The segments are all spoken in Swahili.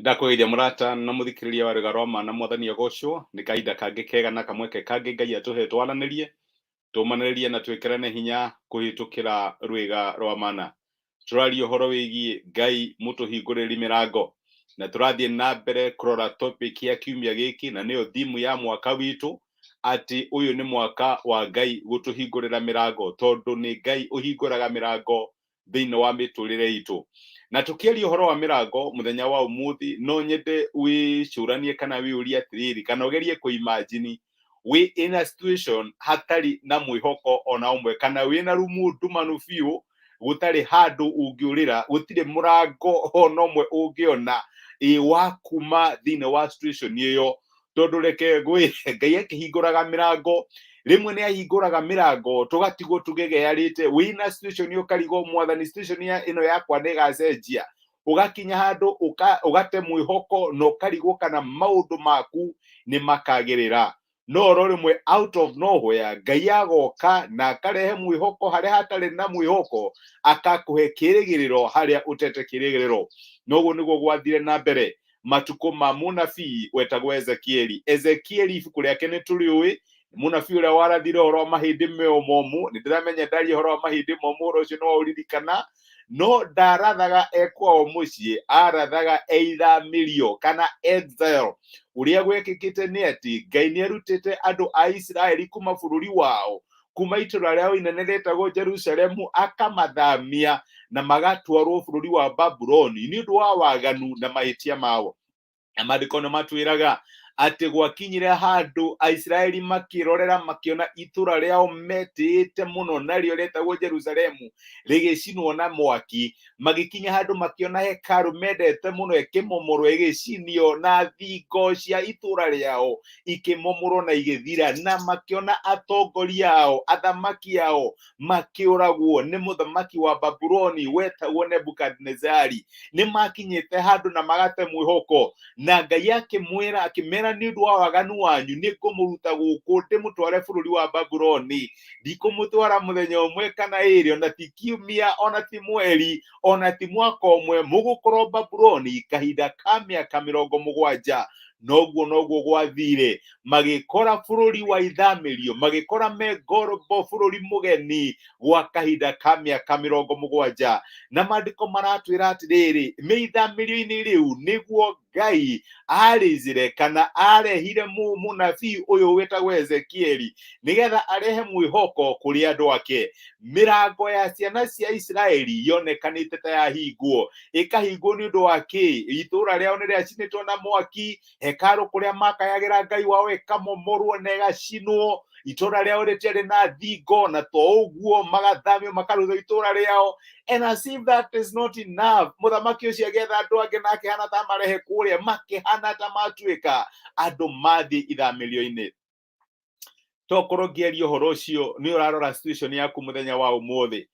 Ndakwĩire mũrata na mũthikĩrĩria wa Rũgaroma na mwathani agocwo nĩ kahinda kangĩ kega na kamweke kangĩ Ngai atũhe twaranĩrie tũmanĩrĩrie na twĩkĩrane hinya kũhĩtũkĩra rwĩga rwa mana. Tũraria ũhoro wĩgiĩ Ngai mũtũhingũrĩri mĩrango na tũrathiĩ na mbere kũrora topic ya kiumia gĩkĩ, na nĩyo thimu ya mwaka witũ, atĩ ũyũ nĩ mwaka wa Ngai gũtũhingũrĩra mĩrango, tondũ nĩ Ngai ũhingũraga mĩrango thĩinĩ wa mĩtũrĩre itũ. Na tukĩaria ũhoro wa mĩrango mũthenya wa ũmũthĩ, no nyende wĩcũranie kana wĩũrie atĩrĩrĩ, kana ũgerie kũimagine wĩ in a situation hatarĩ na mwĩhoko ona ũmwe, kana wĩna rumu ndumanu biũ, gũtarĩ handũ ũngĩũrĩra, gũtirĩ mũrango ona ũmwe ũngĩona wa kuma thĩinĩ wa situation ĩyo. Tondũ reke ngwĩre, Ngai akĩhingũraga mĩrango, rĩmwe nĩ ahingũraga mĩrango tũgatigwo tũgegearĩte, wĩna situation ũkarigwo mwathani situation ĩno yakwa nĩ ĩgacenjia, ũgakinya handũ ũgate mwĩhoko na ũkarigwo kana maũndũ maku nĩ makagĩrĩra. No oro rĩmwe out of nowhere Ngai agoka na akarehe mwĩhoko harĩa hatarĩ na mwĩhoko, akakũhe kĩĩrĩgĩrĩro harĩa ũtete kĩĩrĩgĩrĩro. Noguo nĩguo gwathire na mbere matukũ ma mũnabii wetagwo Ezekieli. Ezekieli ibuku rĩake nĩ tũrĩũĩ, mũnabii ũrĩa warathire ũhoro wa mahĩndĩ momũ. Nĩ ndĩramenya ndaria ũhoro wa mahĩndĩ momũ, ũhoro ũcio nĩ waũririkana. No ndarathaga ekwao mũciĩ, arathaga eithamĩrio kana exile. Ũrĩa gwekĩkĩte nĩ atĩ Ngai nĩ arutĩte andũ a Isiraeli kuma bũrũri wao, kuma itũũra rĩao inene rĩtagwo Jerusalemu, akamathamia na magatwarwo bũrũri wa Babuloni nĩ ũndũ wa waganu na mahĩtia mao. Na maandĩko nĩ matwĩraga atĩ gwakinyire handũ Aisiraeli makĩrorera makĩona itũũra rĩao metĩĩte mũno narĩo rĩtagwo Jerusalemu rĩgĩcinwo na mwaki, magĩkinya handũ makĩona hekarũ mendete mũno ĩkĩmomorwo ĩgĩcinio, na thingo cia itũũra rĩao ikĩmomorwo na igĩthira, na makĩona atongoria ao, athamaki ao makĩũragwo nĩ mũthamaki wa Babuloni wetagwo Nebukadnezari. Nĩ makinyĩte handũ na magate mwĩhoko, na Ngai akĩmera nĩ ũndũ wa waganu wanyu nĩ ngũmũruta gũkũ ndĩmũtware bũrũri wa Babuloni. Ndikũmũtwara mũthenya ũmwe kana ĩrĩ, ona ti kiumia, ona ti mweri, ona ti mwaka ũmwe, mũgũkorwo Babuloni kahinda ka mĩaka 70. Noguo gwathire, magĩkora bũrũri wa ithamĩrio, magĩkora Megorbo bũrũri mũgeni gwa kahinda ka mĩaka 70. Na maandĩko maratwĩra atĩrĩrĩ, ithamĩrio-inĩ rĩu nĩguo Ngai arĩzire kana arehire mũnabii ũyũ wetagwo Ezekieli, nĩgetha arehe mwĩhoko kũrĩ andũ ake. Mĩrango ya ciana cia Isiraeli yonekanĩte ta yahingwo. Ĩkahingwo nĩ ũndũ wa kĩ? Itũũra rĩao nĩ rĩacinĩtwo na mwaki, hekarũ kũrĩa makayagĩra Ngai wao ĩkamomorwo na ĩgacinwo, itũũra rĩao rĩtiarĩ na thingo, na to ũguo magathamio makarutwo itũũra rĩao. And as if that is not enough, mũthamaki ũcio agĩetha andũ angĩ na akĩhana ta marehe kũrĩa, makĩhana ta matuĩka andũ mathiĩ ithamĩrio-inĩ. Tokorwo ngĩaria ũhoro ũcio nĩ ũrarora situation yaku mũthenya wa ũmũthĩ,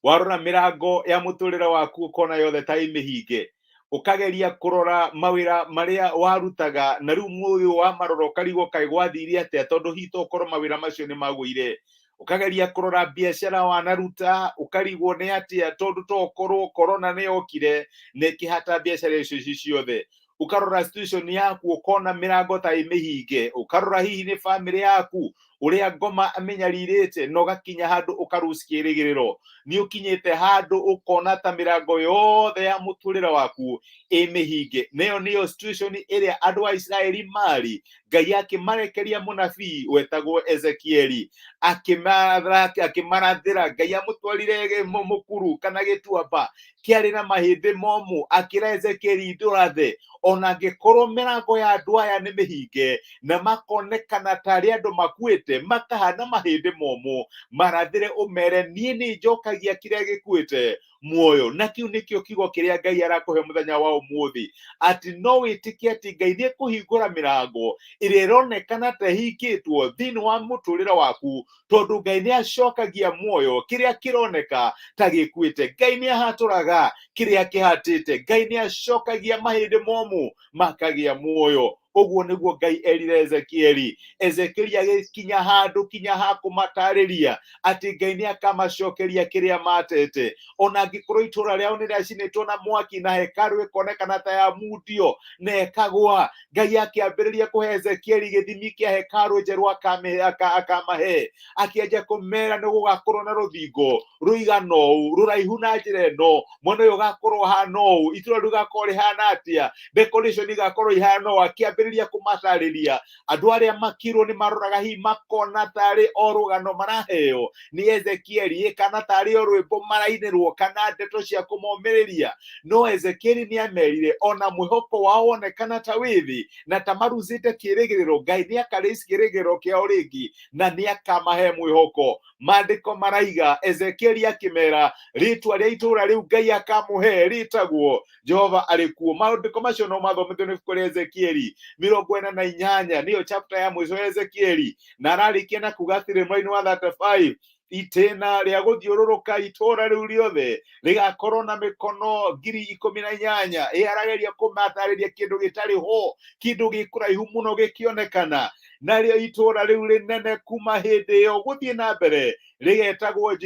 warora mĩrango ya mũtũrĩre waku ũkona yothe ta ĩmĩhinge, ũkageria kũrora mawĩra marĩa warutaga, na rĩu mũthĩ wa maroro ũkarigwo kaĩ gwathire atĩa, tondũ hihi tokorwo mawĩra macio nĩ magũire. Ũkageria kũrora biacara wanaruta, ũkarigwo nĩ atĩa, tondũ tokorwo corona nĩ yokire na ĩkĩhata biacara icio ciothe. Ũkarora situation yaku ũkona mĩrango ta ĩmĩhinge. Ũkarora hihi nĩ family yaku ũrĩa ngoma amenyarirĩte, na ũgakinya handũ ũkaruci kĩĩrĩgĩrĩro. Nĩ ũkinyĩte handũ ũkona ta mĩrango yothe ya mũtũrĩre waku ĩmĩhinge. Nayo nĩyo situation ĩrĩa andũ a Isiraeli marĩ. Ngai akĩmarekeria mũnabii wetagwo Ezekieli, akĩmarathĩra. Ngai amũtwarire mũkuru kana gĩtuamba kĩarĩ na mahĩndĩ momũ, akĩra Ezekieli ndũrathe, ona angĩkorwo mĩrango ya andũ aya nĩ mĩhinge na makonekana tarĩ andũ makuĩte, makahana mahĩndĩ momũ, marathĩre ũmere niĩ nĩ njokagia kĩrĩa gĩkuĩte muoyo. Na kĩu nĩkĩo kiugo kĩrĩa Ngai arakũhe mũthenya wa ũmũthĩ, atĩ no wĩtĩkie atĩ Ngai nĩ kũhingũra mĩrango ĩrĩa ĩronekana ta ĩhingĩtwo thĩinĩ wa mũtũrĩre waku, tondũ Ngai nĩ acokagia muoyo kĩrĩa kĩroneka ta gĩkuĩte. Ngai nĩ ahatũraga kĩrĩa kĩhatĩte. Ngai nĩ acokagia mahĩndĩ momũ makagĩa muoyo. Oguo niguo Ngai erire Ezekieli. Ezekieli agikinya handu kinya hakumatariria ati Ngai ni akamacokeria kiria matete. Ona angikorwo itura riao ni riacinitwo na mwaki na hekalu ikonekana ta ya mundio na ikagwa, Ngai akiambiriria kuhe Ezekieli githimi kia hekalu njeru akamahe, akienja kumera ni gugakorwo na ruthingo ruigana ũũ ruraihu na njĩra ĩno, mwena ũyũ ũgakorwo hana ũũ, itura rigakorwo rihana atia, decoration igakorwo ihana ũũ. Akiambĩrĩria kũmatarĩria andũ arĩa makirwo ni maroraga hihi makona tarĩ o rũgano maraheo ni Ezekieli, kana tarĩ o rwĩmbo marainĩrwo kana ndeto cia kũmomĩrĩria. No Ezekieli ni amerire ona mwĩhoko wao wonekana ta wĩthĩ na ta marucĩte kĩrĩgĩrĩro, Ngai ni akarĩci kĩrĩgĩrĩro kĩao rĩngĩ na ni akamahe mwĩhoko. Maandĩko maraiga Ezekieli akimera ritwa rĩa itura riu Ngai akamuhe ritagwo Jehova arĩ kuo. Maandĩko macio no mathomithio nĩ ibuku rĩa Ezekieli 48 niyo chapter ya mwisho ya Ezekieli, na ararikia na kuga atĩrĩ mweri wa 35 itena rĩa gũthiũrũrũka itura riu riothe rigakorwo na mĩkono 18,000. Arageria kũmatarĩria kĩndũ gĩtarĩ ho, kĩndũ gĩkũraihu mũno gĩkĩonekana, narĩo itura riu rĩnene kuma hĩndĩ ĩyo gũthiĩ na mbere rigetagwo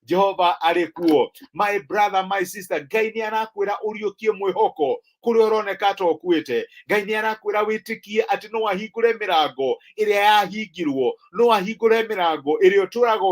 Jehova arĩ kuo. My brother, my sister, Ngai ni arakwĩra ũriũkie mwĩhoko kũrĩa ũroneka ta ũkuĩte. Ngai ni arakwĩra wĩtĩkie atĩ no ahingũre mĩrango ĩrĩa yahingirwo, no ahingũre mĩrango ĩrĩa ũtũraga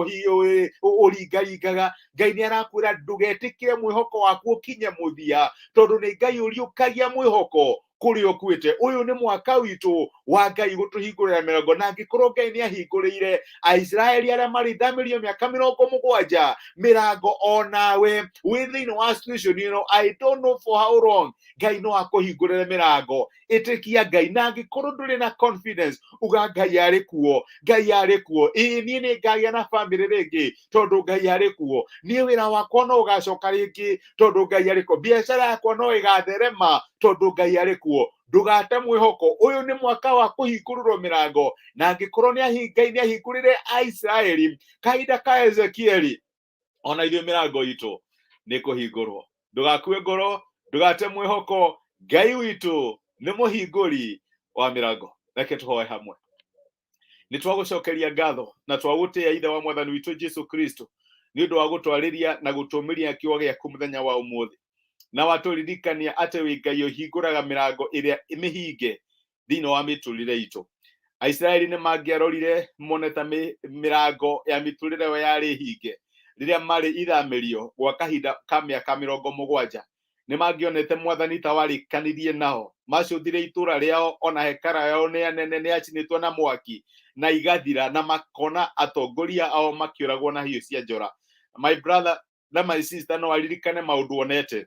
ũringaringaga. Ngai ni arakwĩra ndũgetĩkĩre mwĩhoko waku ũkinye mũthia, tondũ nĩ Ngai ũriũkagia mwĩhoko kũrĩa ũkuĩte. Ũyũ nĩ mwaka witũ wa Ngai gũtũhingũrĩra mĩrango, na angĩkorwo Ngai ni ahingũrĩire Aisiraeli arĩa marĩ thamĩrio mĩaka 70 mĩrango, onawe wĩ thĩinĩ wa situation ĩno, I don't know for how long, Ngai no akũhingũrĩre mĩrango. Ĩtĩkia Ngai, na angĩkorwo ndũrĩ na confidence uga Ngai arĩ kuo, Ngai arĩ kuo. Niĩ nĩ ngagĩa na family rĩngĩ tondũ Ngai arĩ kuo. Niĩ wĩra wakwa no ũgacoka rĩngĩ tondũ Ngai arĩ kuo. Biacara yakwa no ĩgatherema tondũ Ngai arĩ kuo. Ndugate mwĩhoko, ũyũ nĩ mwaka wa kũhingũrĩrwo mĩrango. Na angĩkorwo Ngai nĩ ahingũrĩre Aisiraeli kahinda ka Ezekieli, ona ithuĩ mĩrango itũ nĩ kũhingũrwo. Ndũgakue ngoro, ndũgate mwĩhoko, Ngai witũ nĩ mũhingũri wa mĩrango. Reke tũhoe hamwe. Nĩ twagũcokeria ngatho na twagũtĩĩa ithe wa mwathani witũ Jesu Kristo nĩ ũndũ wa gũtwarĩria na gũtũmĩria kiugo gĩaku mũthenya wa ũmũthĩ, na watũririkania atĩ wĩ Ngai ũhingũraga mĩrango ĩrĩa mĩhinge thĩinĩ wa mĩtũrĩre itũ. Aisiraeli nĩ mangĩarorire mone ta mĩrango ya mĩtũrĩre yao yarĩ hinge rĩrĩa marĩ ithamĩrio gwa kahinda ka mĩaka 70. Nĩ mangĩonete mwathani ta warĩkanĩrie nao, macũthire itũra rĩao ona hekara yao nĩ anene nĩ acinĩtwo na mwaki na igathira, na makona atongoria ao makĩũragwo na hiũ cia njora. My brother na my sister, no aririkane maũndũ onete,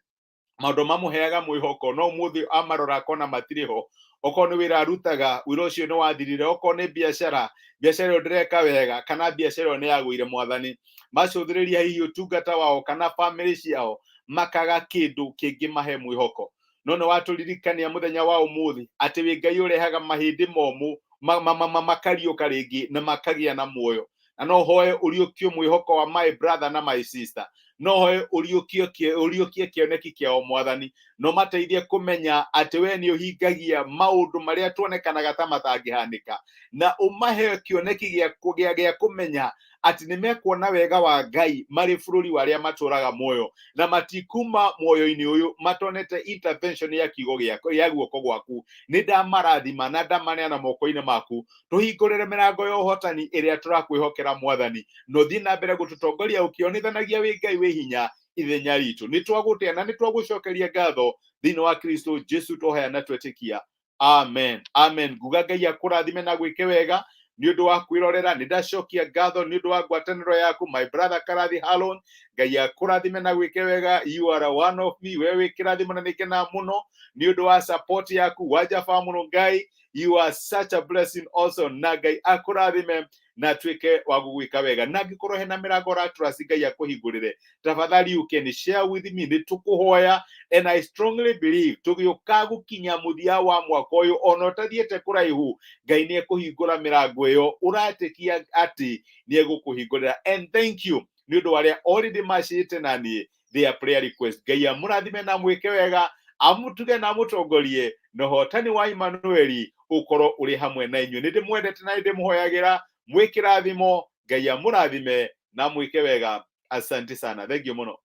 maũndũ mamũheaga mwĩhoko, no mũthĩ amarora akona matirĩ ho. Okorwo nĩ wĩra arutaga, wĩra ũcio nĩ wathirire. Okorwo nĩ biacara ĩyo ndĩreka wega, kana biacara ĩyo nĩ yagũire mwathani. Macũthĩrĩria hihi ũtungata wao kana family ciao, makaga kĩndũ kĩngĩmahe mwĩhoko. No nĩ watũririkania mũthenya wa ũmũthĩ atĩ wĩ Ngai ũrehaga mahĩndĩ momũ makariũka rĩngĩ na makagĩa na muoyo. Na no hoe ũriũkio mwĩhoko wa my brother na my sister. No hoe ũriũkie kĩoneki kĩao mwathani. No mateithie kũmenya atĩ we nĩ ũhingagia maũndũ marĩa tuonekanaga ta matangĩhanĩka, na ũmahe kĩoneki gĩa kũmenya atĩ nĩ mekuona wega wa Ngai marĩ bũrũri warĩa matũraga muoyo, na matikuma muoyo-inĩ ũyũ matonete intervention ya kiugo gĩaku ya guoko gwaku. Nĩ ndamarathima na ndamaneana moko-inĩ maku. Tũhingũrĩre mĩrango ya ũhotani ĩrĩa tũrakwĩhokera mwathani, no thiĩ na mbere gũtũtongoria ũkĩonithanagia wĩ Ngai wĩ hinya ithenya ritũ. Nĩ twagũtĩa na nĩ twagũcokeria ngatho thĩinĩ wa Kristo Jesu tũhoya na twetĩkia, amen, amen. Nguga Ngai akũrathime na gwĩke wega nĩ ũndũ wa kwĩrorera. Nĩ ndacokia ngatho nĩ ũndũ wa ngwatanĩro yaku, my brother Karathi Harlon. Ngai akũrathime na gwĩke wega. You are one of me. We wĩ kĩrathimo na nĩkena mũno nĩ ũndũ wa support yaku, wajaba mũno Ngai. You are such a blessing also. Na Ngai akũrathime na tuĩke wa gũgwĩka wega. Na angĩkorwo hena mĩrango ũratũraci Ngai akũhingũrĩre, tafadhali you can share with me. Nĩ tũkũhoya, and I strongly believe tũgĩũka gũkinya mũthia wa mwaka ũyũ, ona ũtathiĩte kũraihu, Ngai nĩ ekũhingũra mĩrango ĩyo ũratĩkia atĩ nĩ egũkũhingũrĩra. And thank you nĩ ũndũ warĩa already macĩte na niĩ their prayer request. Ngai amũrathime na mwĩke wega. amutuge na mutongorie no hotani wa Emmanuel ukoro uri hamwe na inyu nindi mwendete na ndi muhoyagira mwikirathimo Ngai amurathime na mwike wega. Asante sana, thank you muno.